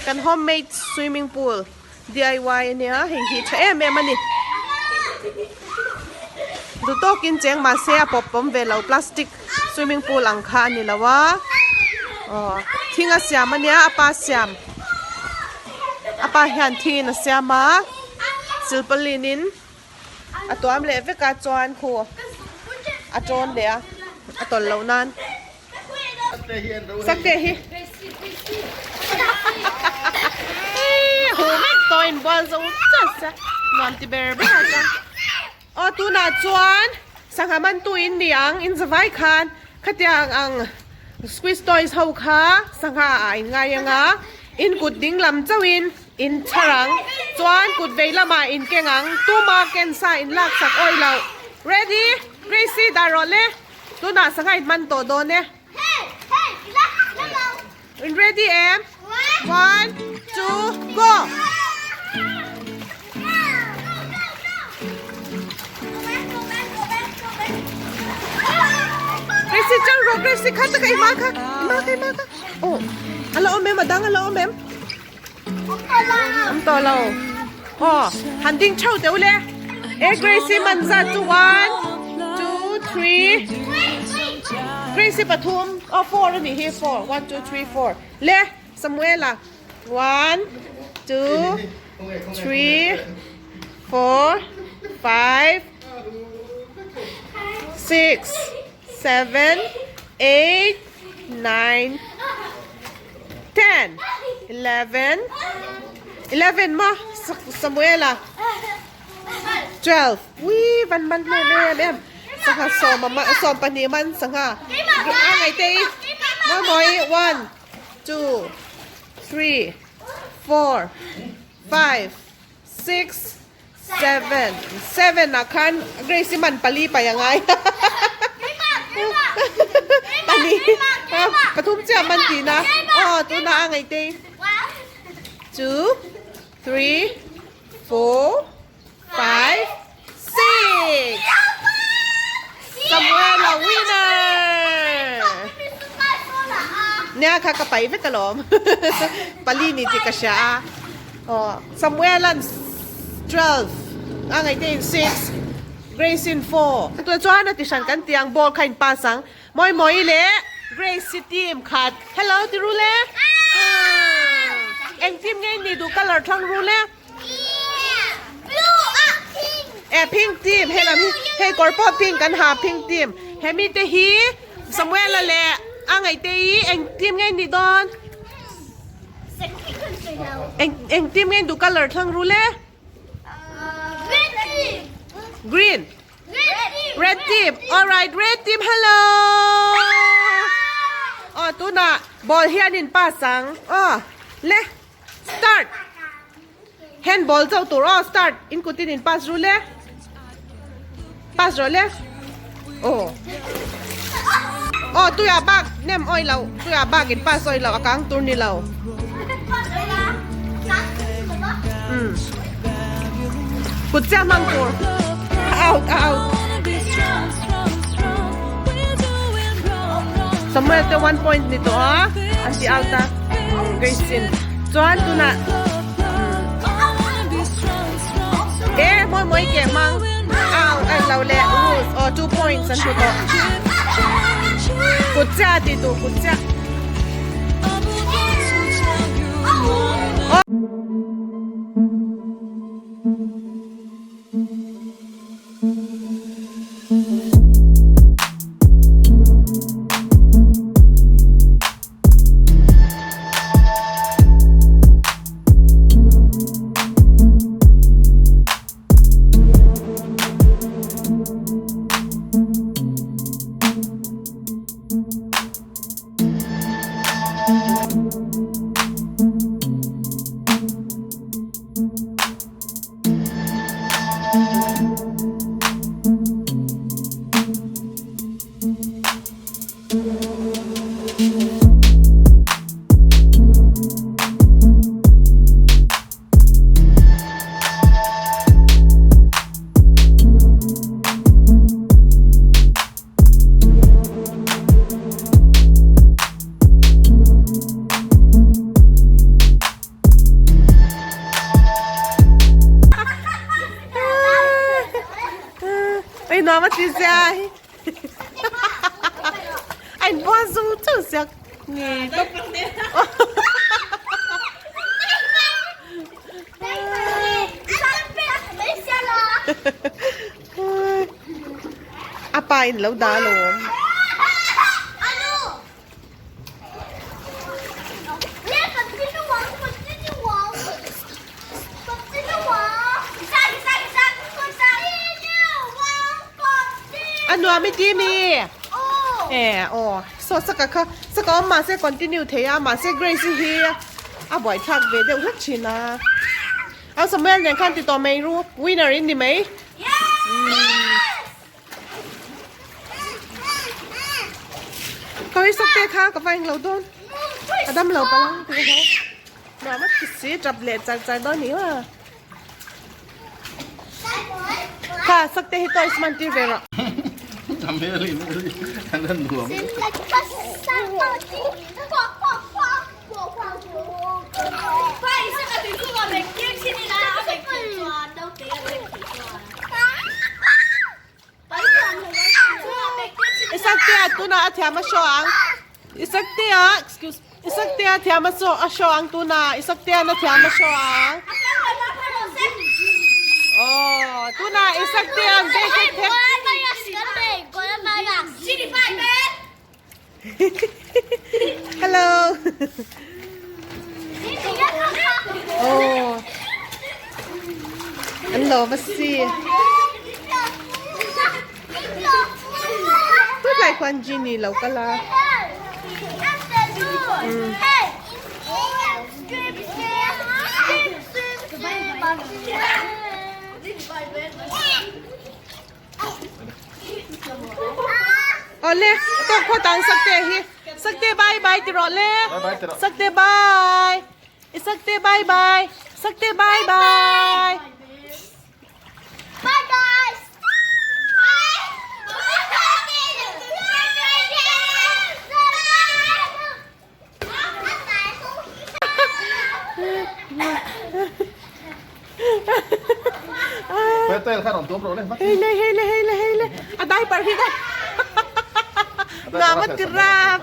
กัน homemade swimming pool DIY เนี่ยเห็นที่ใช้แม่มันนี่ดูโต๊ะกินเจียงมาเสียปอบปมเวลาพลาสติก swimming pool หลังคานี่ละวะอ๋อทิ้งอาเสียมันเนี่ยอาปาเสียมอาปาเห็นที่น่ะเสียมาสิลปลินินอะตัวมันเล็กกาจวนคู่อะจวนเดียอะตัวเหล่านั้นสักเดียฮีหูแม่ตัวอินบอลจะจัดซะนอนที่เบอร์บ้าจังอ๋อตัวน่าจวนสังหามันตัวอินเดียงอินสบายคันขัดยังอังสควิสตัวอินเฮาขาสังหาอินไงยังอ่ะอินกุดดิ้งลำเจ้าอินฉรังจวนกุดเวลามาอินเก่งังตัวมาเกนซ่าอินลักสักอ้อยเรา ready Gracie ดารอเล่ตัวน่าสังหามันโตโดนเนี่ยready em 1 2 go Gracie จังรอ Gracie ขัดตะไคร้มาค่ะโอ้อะไรอมแมมมาดังอะไรอมแมมต่อเราอ๋อหันดิ้งเช่าเดี๋ยวเลยGracie มันจะจุ1 2 3 Gracie ปฐุมอ๋อ4แล้วนี่4 1 2 3 4เล่สมุเอล่ะ1 2 3 4 5 6 7 8 9 10 11 มาสมุเอล่ะ12วิวันแม่สังหาสอบมาสอบปนีมันสังหาไงตีมาหมอย1 2 3 4 5 6 7 นะคันเกรซิมันปลีไปยังไงปนีปทุมเจ้ามันดีนะอ๋อตัวน่าไงตี2 3 4 5 6 Samuela winner เนี่ยค่ะกระไปไม่กระหลอมปาลีนี่จิกระชาอ๋อ Samuela 12อะไรที่6 Gracie 4ตัวจ้านะที่ฉันกันเตียงบอลใครปาสังมอยเละ Gracie ทีมขาด Hello ที่รู้เละเอ็งทีมไงนี่ดูกันหลอดทั้งรู้เละพิงทีมเฮ้กอร์ปอพิงกันหาพิงทีมเฮมิเตฮีสมัยละแหละไงเตฮีเอ็งทีมไงนี่ดอนเอ็งทีมไงดูกันเลยทั้งรู้เลย green red team alright red team hello อ๋อตัวน่ะบอลเฮียนินป้าสังอ๋อเล่ start handball เจ้าตัวอ๋อ start อินกุตินินป้ารู้เลยpass rồi lên tôi à bác nem oi lâu tôi à bác in pass oi lâu căng tuần đi lâu cút ra mang cua out somewhere the 1 point nito ha anti alta Gracie Joan tu na moi ke mang ayเราแหละ rules 2 points สันตุโตกุญแจติดตัวกุญแจ mà chỉ sai anh bao giờ chưa sắc nghe đó apa in lâu đá luôn anh nói mấy gì mi so saka mà sẽ continue thế à mà sẽ Grace here à boy thắc về đều hết chín àเอาสมัยเรียนขั้นติดต่อไม่รู้ winner อินดีไหมเขาให้สักเตะค่ะกับแฟนเราโดนอดัมเราไปแล้วคือเขาหน่ามันคิดสิจับเล็ดจากตอนนี้ว่ะค่ะสักเตะให้ตัวอิสมันตีเวร่าทำไม่ได้ไม่ได้อันนั้นหลวมIsaktia tu na atyama shoang. Isaktia, excuse. Isaktia atyama shoang tu na. Isaktia na atyama shoang. Oh, tu na isaktia ang basic tip. Hello. Oh. Hello, basi. Tôi lại quan Ginny lâu cả là. Ole, tôi có tặng sắc tê hi. Sắc tê bye bye thì rồi le. Sắc tê bye. Sắc tê bye bye. Sắc tê bye bye. Bye guys. Pwede ka ron dobro le. Hele. Aday par hi ka. Namat kirap.